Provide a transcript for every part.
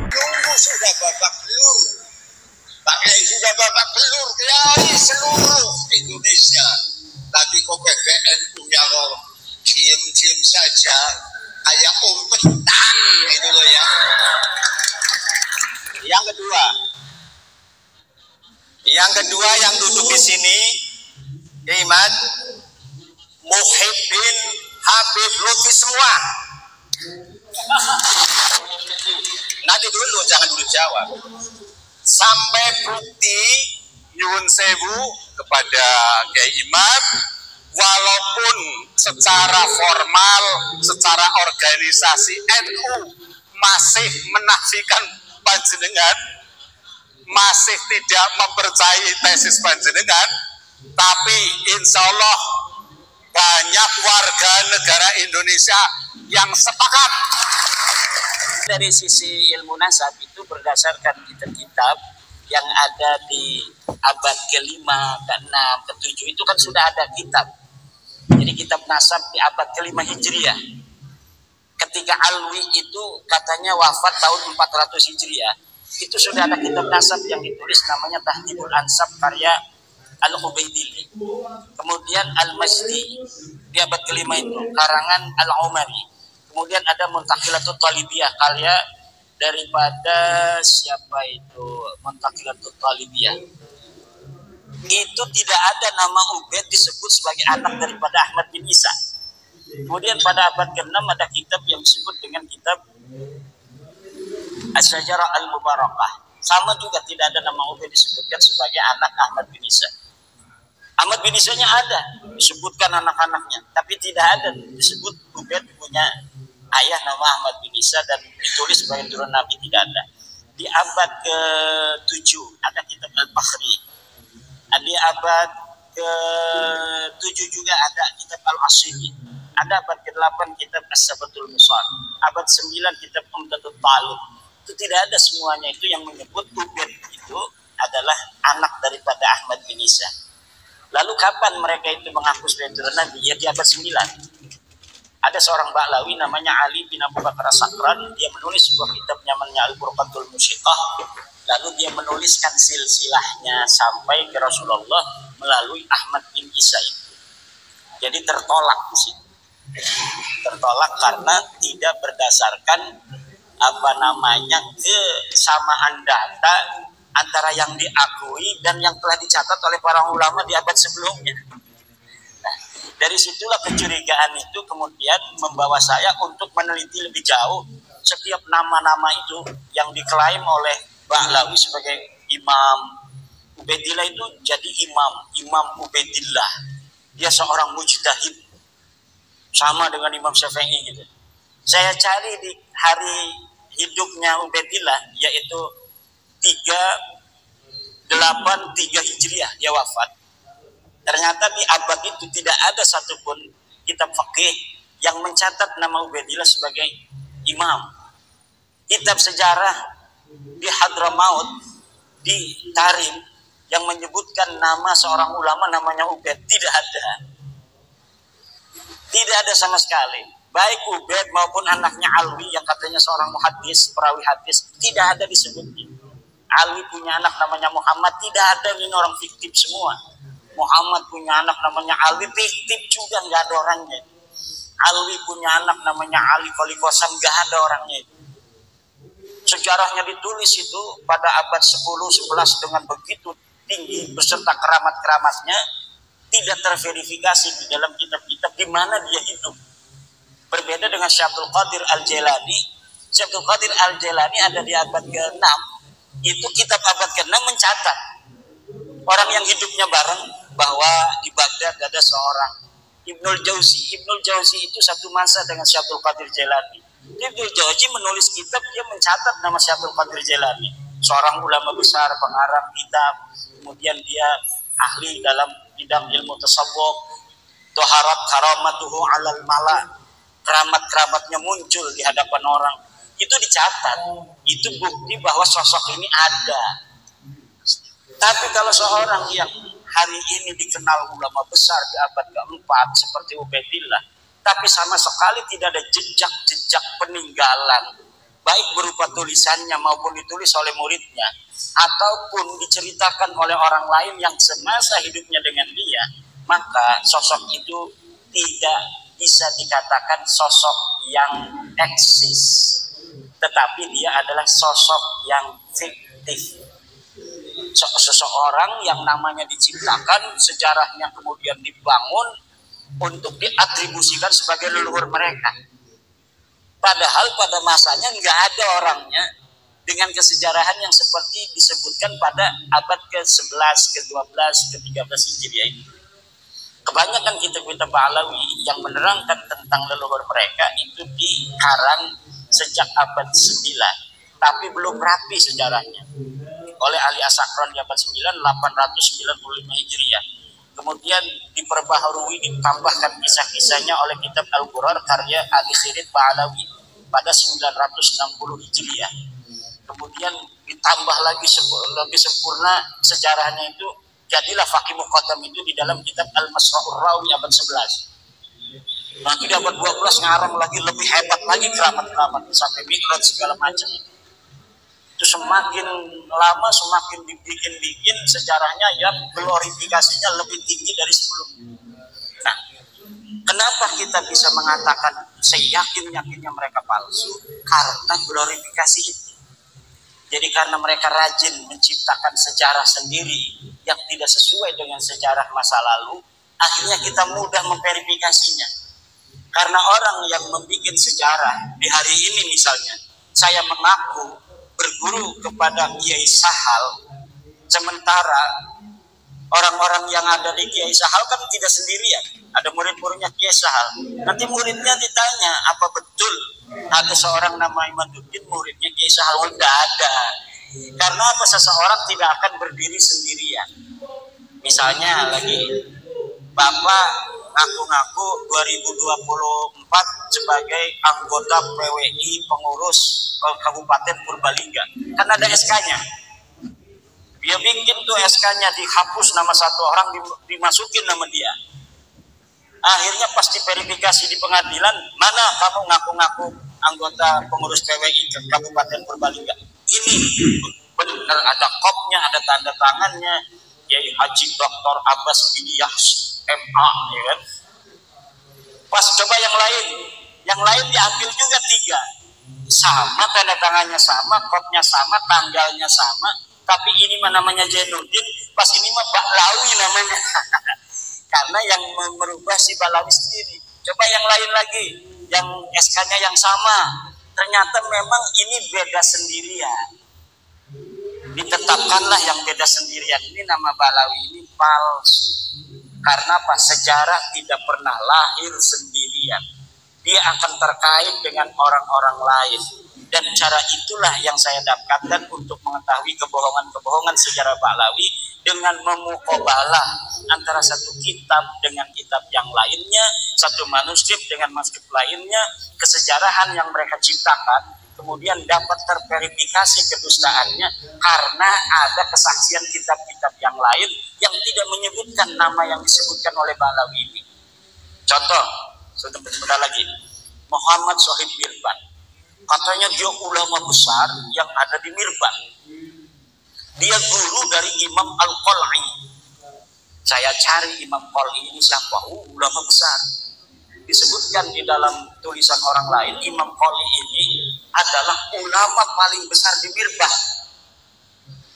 Nunggu sudah babak belur. Pak Kiai sudah babak belur. Kiai seluruh Indonesia. Tapi kok PBN punya kok diem-diem saja. Kayak umpetan gitu loh ya. Yang kedua yang duduk di sini, Iman, Muhyiddin, Habib, Lutfi semua. Nanti dulu, jangan dulu jawab. Sampai bukti nyuwun sewu kepada Kiai Imam, walaupun secara formal, secara organisasi NU masih menafikan panjenengan, masih tidak mempercayai tesis panjenengan, tapi insya Allah banyak warga negara Indonesia yang sepakat. Dari sisi ilmu nasab itu berdasarkan kitab-kitab yang ada di abad ke-5, ke-6, ke-7 itu kan sudah ada kitab. Jadi kitab nasab di abad ke-5 Hijriah. Ketika Alwi itu katanya wafat tahun 400 Hijriah, itu sudah ada kitab nasab yang ditulis namanya Tahdhibul Ansab karya Al-Ubaidillah. Kemudian Al-Majdi di abad ke-5 itu karangan Al-Umari. Kemudian ada Muntakhilatut Talibiyah karya daripada siapa itu, Muntakhilatut Talibiyah. Itu tidak ada nama Ubaid disebut sebagai anak daripada Ahmad bin Isa. Kemudian pada abad ke-6 ada kitab yang disebut dengan kitab Asy-Syajarah Al-Mubarakah. Sama juga tidak ada nama Ubaid disebutkan sebagai anak Ahmad bin Isa. Ahmad bin Isa-nya ada, disebutkan anak-anaknya, tapi tidak ada disebut Ubaid punya ayah nama Ahmad bin Isa dan ditulis sebagai turun Nabi, tidak ada. Di abad ke-7 ada kitab Al-Bakhri. Di abad ke-7 juga ada kitab Al-Asiri. Ada abad ke-8 kitab As-Sabatul Musal. Abad 9 kitab Umdatul Talib. Itu tidak ada semuanya itu yang menyebut Ubaid itu adalah anak daripada Ahmad bin Isa. Lalu kapan mereka itu mengaku sebagai turun Nabi? Ya di abad 9. Ada seorang Ba'lawi namanya Ali bin Abu Bakar As-Sakran. Dia menulis sebuah kitab namanya Al-Burqatul Musyiqah. Lalu dia menuliskan silsilahnya sampai ke Rasulullah melalui Ahmad bin Isa itu. Jadi tertolak di sini. Tertolak karena tidak berdasarkan kesamaan data antara yang diakui dan yang telah dicatat oleh para ulama di abad sebelumnya. Nah, dari situlah kecurigaan itu kemudian membawa saya untuk meneliti lebih jauh setiap nama-nama itu yang diklaim oleh Ba'lawi sebagai imam. Ubaidillah itu jadi Imam Ubaidillah. Dia seorang mujtahid, sama dengan Imam Syafi'i gitu. Saya cari di hari hidupnya Ubaidillah, yaitu 383 Hijriah dia wafat. Ternyata di abad itu tidak ada satupun kitab fikih yang mencatat nama Ubaidillah sebagai imam. Kitab sejarah di Hadramaut, di Tarim, yang menyebutkan nama seorang ulama namanya Ubaid, tidak ada. Tidak ada sama sekali. Baik Ubaid maupun anaknya Alwi yang katanya seorang muhaddis, perawi hadis, tidak ada disebutnya. Alwi punya anak namanya Muhammad, tidak ada, ini orang fiktif semua. Muhammad punya anak namanya Alwi, fiktif juga, nggak ada orangnya. Alwi punya anak namanya Ali Kolikosam, nggak ada orangnya. Sejarahnya ditulis itu pada abad 10-11 dengan begitu tinggi beserta keramat-keramatnya, tidak terverifikasi di dalam kitab-kitab di mana dia hidup. Berbeda dengan Syabdul Qadir Al-Jailani. Syabdul Qadir Al-Jailani ada di abad ke-6. Itu kitab abad ke-6 mencatat orang yang hidupnya bareng bahwa di Baghdad ada seorang Ibnul Jauzi. Ibnul Jauzi itu satu masa dengan Syabdul Qadir Jailani. Ibnul Jauzi menulis kitab, dia mencatat nama Syabdul Qadir Jailani, seorang ulama besar, pengarang kitab. Kemudian dia ahli dalam bidang ilmu tasawuf. Toharat karamatuhu alal mala, keramat-keramatnya muncul di hadapan orang. Itu dicatat. Itu bukti bahwa sosok ini ada. Tapi kalau seorang yang hari ini dikenal ulama besar di abad ke-4 seperti Ubaidillah, tapi sama sekali tidak ada jejak-jejak peninggalan, baik berupa tulisannya maupun ditulis oleh muridnya, ataupun diceritakan oleh orang lain yang semasa hidupnya dengan dia, maka sosok itu tidak bisa dikatakan sosok yang eksis, tetapi dia adalah sosok yang fiktif. Seseorang yang namanya diciptakan, sejarahnya kemudian dibangun untuk diatribusikan sebagai leluhur mereka. Padahal pada masanya nggak ada orangnya dengan kesejarahan yang seperti disebutkan pada abad ke-11, ke-12, ke-13 Hijriah ini. Kebanyakan kitab-kitab Ba'alawi yang menerangkan tentang leluhur mereka itu dikarang sejak abad 9, tapi belum rapi sejarahnya oleh Ali As-Sakran di abad 9, 895 Hijriah. Kemudian diperbaharui, ditambahkan kisah-kisahnya oleh kitab Al-Ghurar karya Ali Khirid Ba'alawi pada 960 Hijriah. Kemudian ditambah lagi lebih sempurna sejarahnya itu, jadilah Faqih Muqaddam itu di dalam kitab Al-Masra'ur Rawi abad 11. Nanti di abad 12 ngarang lagi lebih hebat lagi keramat-keramat sampai Mi'raj segala macam. Itu semakin lama semakin dibikin sejarahnya yang glorifikasinya lebih tinggi dari sebelumnya. Nah, kenapa kita bisa mengatakan seyakin-yakinnya mereka palsu? Karena glorifikasi itu. Jadi karena mereka rajin menciptakan sejarah sendiri yang tidak sesuai dengan sejarah masa lalu, akhirnya kita mudah memverifikasinya. Karena orang yang membuat sejarah di hari ini misalnya, saya mengaku berguru kepada Kiai Sahal, sementara orang-orang yang ada di Kiai Sahal kan tidak sendirian, ada murid-muridnya Kiai Sahal. Nanti muridnya ditanya, apa betul ada seorang nama Imaduddin muridnya Kiai Sahal? Tidak ada. Karena apa? Seseorang tidak akan berdiri sendirian. Misalnya lagi Bapak ngaku-ngaku 2024 sebagai anggota PWI pengurus Kabupaten Purbalingga, kan ada SK-nya. Dia bikin tuh SK-nya, dihapus nama satu orang, dimasukin nama dia. Akhirnya pas diverifikasi di pengadilan, mana kamu ngaku-ngaku anggota pengurus PWI ke Kabupaten Purbalingga? Ini benar, ada kopnya, ada tanda tangannya, Yai Haji Dr. Abbas bin Yahs MA, ya kan? Pas coba yang lain diambil juga 3, sama tanda tangannya sama, kopnya sama, tanggalnya sama, tapi ini mah namanya Jainuddin, pas ini mah Ba'lawi namanya. Karena yang merubah si Ba'lawi sendiri. Coba yang lain lagi, yang SK-nya yang sama, ternyata memang ini beda sendirian. Ditetapkanlah yang beda sendirian, ini nama Ba'lawi ini palsu. Karena apa? Sejarah tidak pernah lahir sendirian. Dia akan terkait dengan orang-orang lain. Dan cara itulah yang saya dapatkan untuk mengetahui kebohongan-kebohongan sejarah Ba'lawi dengan memuqabalah antara satu kitab dengan kitab yang lainnya, satu manuskrip dengan manuskrip lainnya, kesejarahan yang mereka ciptakan, kemudian dapat terverifikasi kedustaannya karena ada kesaksian kitab-kitab yang lain yang tidak menyebutkan nama yang disebutkan oleh Ba'lawi ini. Contoh, sebentar lagi, Muhammad Shahid Mirban, katanya dia ulama besar yang ada di Mirban. Dia guru dari Imam Al-Qal'i. Saya cari Imam Qal'i ini siapa? Ulama besar. Disebutkan di dalam tulisan orang lain, Imam Qal'i ini adalah ulama paling besar di Mirban.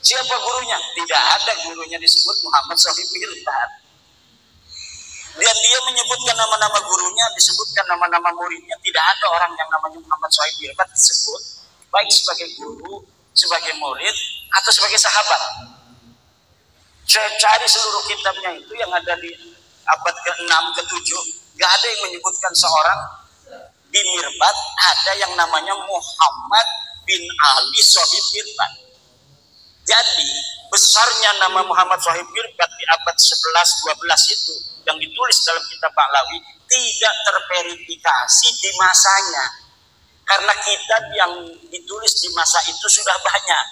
Siapa gurunya? Tidak ada gurunya disebut Muhammad Shahid Mirban. Dan dia menyebutkan nama-nama gurunya, disebutkan nama-nama muridnya. Tidak ada orang yang namanya Muhammad Shahid Mirban disebut, baik sebagai guru, sebagai murid, atau sebagai sahabat. Saya cari seluruh kitabnya itu yang ada di abad ke-6, ke-7, gak ada yang menyebutkan seorang di Mirbat ada yang namanya Muhammad bin Ali Shahid Mirbat. Jadi besarnya nama Muhammad Shahid Mirbat di abad 11-12 itu yang ditulis dalam kitab Ba'lawi tidak terverifikasi di masanya, karena kitab yang ditulis di masa itu sudah banyak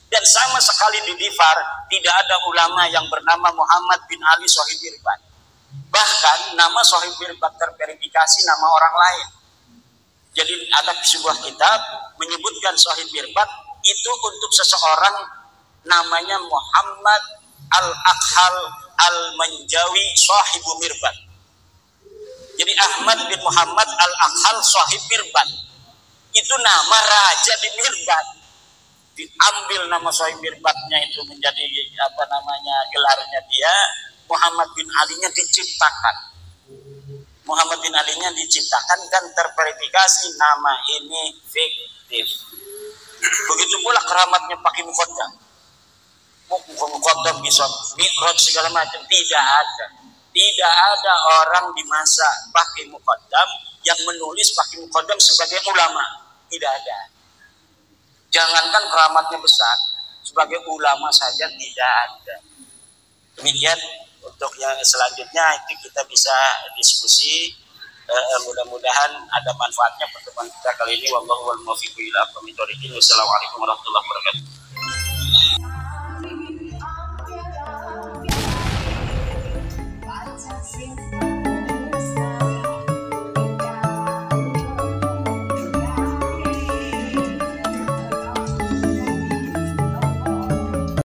dan sama sekali di Difar tidak ada ulama yang bernama Muhammad bin Ali Shahid Mirbat. Bahkan nama Shahib Mirbat terverifikasi nama orang lain. Jadi ada sebuah kitab menyebutkan Shahib Mirbat itu untuk seseorang namanya Muhammad Al-Akhal Al-Manjawi Shahibu Mirbat. Jadi Ahmad bin Muhammad Al-Akhal Shahib Mirbat itu nama raja di Mirbat. Diambil nama Shahib Mirbatnya itu menjadi gelarnya dia. Muhammad bin Ali-nya diciptakan. Muhammad bin Ali-nya diciptakan dan terverifikasi nama ini fiktif. Begitu pula keramatnya pakai muqaddam. Muqaddam bisa mi'raj segala macam, tidak ada. Tidak ada orang di masa pakai muqaddam yang menulis pakai muqaddam sebagai ulama. Tidak ada. Jangankan keramatnya besar, sebagai ulama saja tidak ada. Demikian. Untuk yang selanjutnya itu kita bisa diskusi, mudah-mudahan ada manfaatnya pertemuan kita kali ini. Wallahu wal muwaffiq ila aqwamit thoriqin. Wassalamualaikum warahmatullahi wabarakatuh.